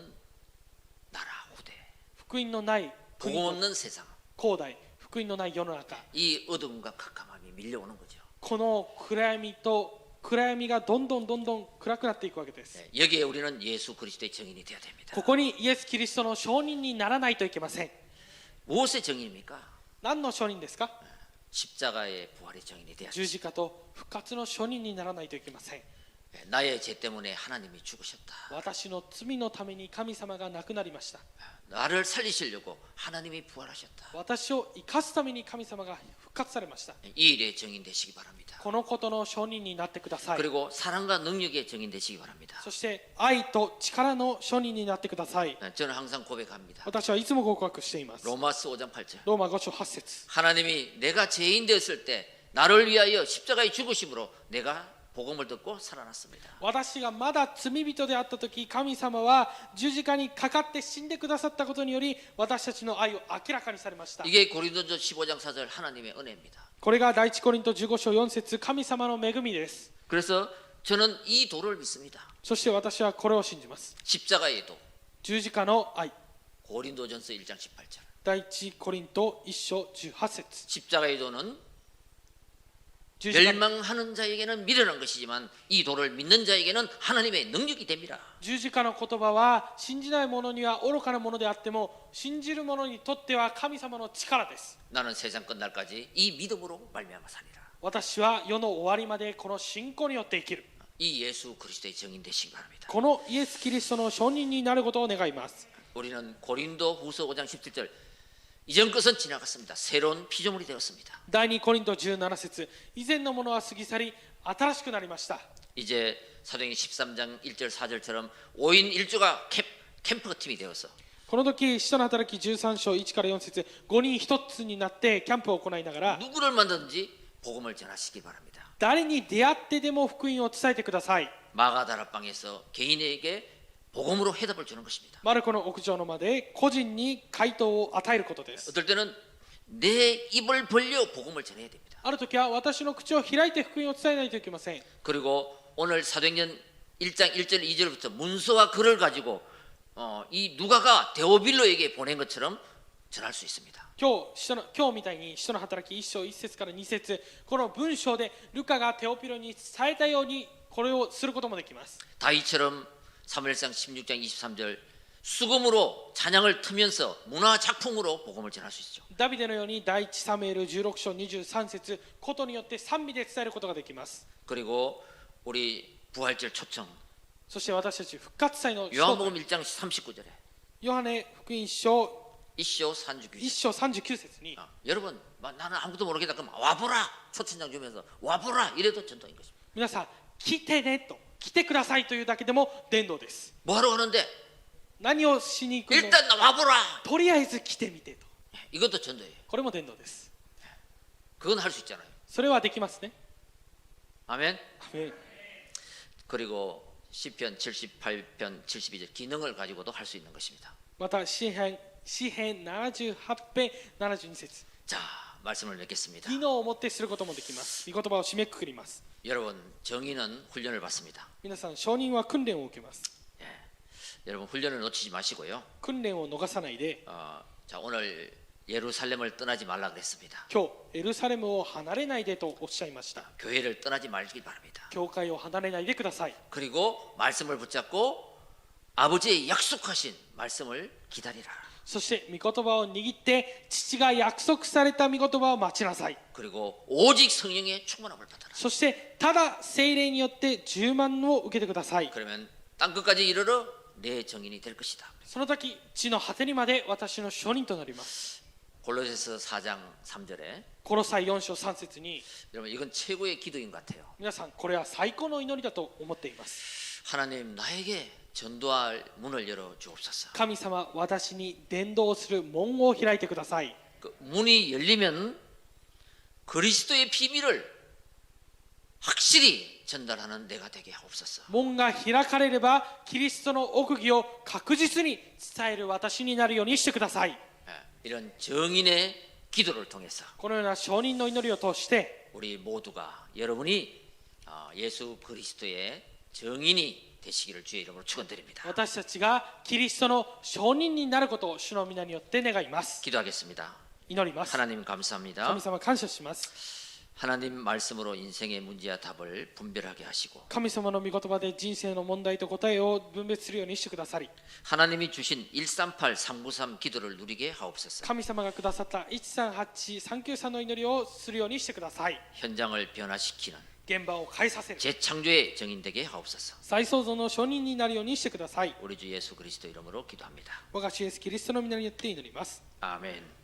나라 후대, 福音のない国 복음 と 없는 세상, 広大、福音のない世の中、 이 어둠과 캄캄함이 밀려오는 거죠. この暗闇がどんどん暗くなっていくわけです。 여기에 우리는 예수 그리스도의 증인이 되어야 됩니다. ここにイエス・キリストの証人にならないといけません。 무엇의 증인입니까? 何の証人ですか？ 십자가의 부활의 증인이 되어야 十字架と復活の証人にならないといけません。 나의 죄 때문에 하나님이 죽으셨다. 私の罪のために神様が亡くなりました。 나를 살리시려고 하나님이 부활하셨다. 私を生かすために神様が復活されました。 이 일의 증인 되시기 바랍니다. このことの証人になってください。 그리고 사랑과 능력의 증인 되시기 바랍니다. そして愛と力の証人になってください。 저는 항상 고백합니다. 私はいつも告白しています。 로마스 5장 8절. ローマ5章8節 하나님이 내가 죄인 되었을 때 나를 위하여 십자가에 죽으심으로 내가 복음을 듣고 살아났습니다. 私がまだ罪人であった時、神様は十字架にかかって死んでくださったことにより私たちの愛を明らかにされました。 이게 고린도전 15장 4절 하나님의 은혜입니다. これが第一コリント15章4節神様の恵みです。 그래서 저는 이 도를 믿습니다. そして私はこれを信じます。 십자가의 도. 十字架の愛。 고린도전서 1장 18절. 第一コリント1章18節 십자가의 도는 十字架 멸망하는 자에게는 미련한 것이지만 이 도를 믿는 자에게는 하나님의 능력이 됩니다. 十字架の言葉は信じない者には愚かなものであっても信じる者にとっては神様の力です。 나는 세상 끝날까지 이 믿음으로 말미암아 살리라. 私は世の終わりまでこの信仰によって生きる。 이 예수 그리스도의 증인 되시기 바랍니다. このイエス・キリストの証人になることを願います。 우리는 고린도 후서 5장 17절 이전 것은 지나갔습니다. 새로운 피조물이 되었습니다. 第2コリント17節以前のものは過ぎ去り新しくなりました。 이제 사도행전 13장 1절 4절처럼 5인 1조가 캠프 팀이 되었어. この時使徒の働き13章1から4節5人一つになってキャンプを行いながら 누구를 만든지 복음을 전하시기 바랍니다. 誰に出会ってでも福音を伝えてください。 마가다락방에서 개인에게 복음으로 해답을 주는 것입니다. マルコの屋上の間で個人に回答を与えることです。 어떨 때는 내 입을 벌려 복음을 전해야 됩니다. ある時は私の口を開いて福音を伝えないといけません。 그리고 오늘 사도행전 1장 1절 2절부터 문서와 글을 가지고 이 누가가 데오빌로에게 보낸 것처럼 전할 수 있습니다. 今日みたいに使徒の働き1章1節から2節この文章でルカがテオピロに伝えたようにこれをすることもできます。 다윗처럼 사무엘상 16장 23절 수금으로 찬양을 트면서 문화 작품으로 복음을 전할 수 있죠. ダビデのように第一サムエル16章23節ことによって賛美で伝えることができます。 그리고 우리 부활절 초청 そして私たち復活祭の 요한복음 1장 39절에 ヨハネ福音書 1조 39절 1章39節に 여러분 나는 아무것도 모르겠다 그럼 와보라 초청장 주면서 와보라 이래도 전도인 것입니다. 皆さん来てねと来てくださいというだけでも伝道です。 뭐하러 가는데 何をしに行くの 일단 와보라 とりあえず来てみてと 이것도 전도예요. これも伝道です。 그건 할 수 있잖아요. それはできますね。 아멘. アメン 그리고 시편 78편 72절 기능을 가지고도 할 수 있는 것입니다. また詩編78編72節 자 말씀을 맺겠습니다. 技能を持ってすることもできます。御言葉を締めくくります。 여러분 정의는 훈련을 받습니다. 皆さん証人は訓練を受けます。 여러분 훈련을 놓치지 마시고요. 訓練を逃さないで 자 오늘 예루살렘을 떠나지 말라 그랬습니다. 今日エルサレムを離れないでとおっしゃいました。 교회를 떠나지 말길 바랍니다. 教会を離れないでください。 그리고 말씀을 붙잡고 아버지의 약속하신 말씀을 기다리라. そして御言葉を握って父が約束された御言葉を待ちなさい。 그리고 오직 성령의 충만함을 받아라. そしてただ聖霊によって充満を受けてください。 그러면 땅 끝까지 이르러 내 정인이 될 것이다. その時地の果てにまで私の証人となります。 골로새서 4장 3절에 コロサイ4章3節に 여러분 이건 최고의 기도인 것 같아요. 皆さんこれは最高の祈りだと思っています。 하나님 나에게 전도할 문을 열어 주옵소서. 神様私に伝道する門を開いてください。 그 문이 열리면 그리스도의 비밀을 확실히 전달하는 내가 되게 하옵소서. 門が開かれればキリストの奥義を確実に伝える私になるようにしてください。 이런 정인의 기도를 통해서 このような証人の祈りを通して 우리 모두가 여러분이 예수 그리스도의 정인이 되시기를 주의 이름으로 축원드립니다. 私たちがキリストの証人になることを主の皆によって願います。 기도하겠습니다. 祈ります。 하나님 감사합니다. 神様感謝します。 하나님 말씀으로 인생의 문제와 답을 분별하게 하시고 神様の御言葉で人生の問題と答えを分別するようにしてくださり 하나님이 주신 138, 393 기도를 누리게 하옵소서. 神様がくださった138393の祈りをするようにしてください。 현장을 변화시키는 現場を変えさせる 재창조의 정인 되게 하옵소서. 再創造の証人になるようにしてください。 우리 주 예수 그리스도 이름으로 기도합니다. 我が主イエスキリストの皆によって祈ります。 아멘.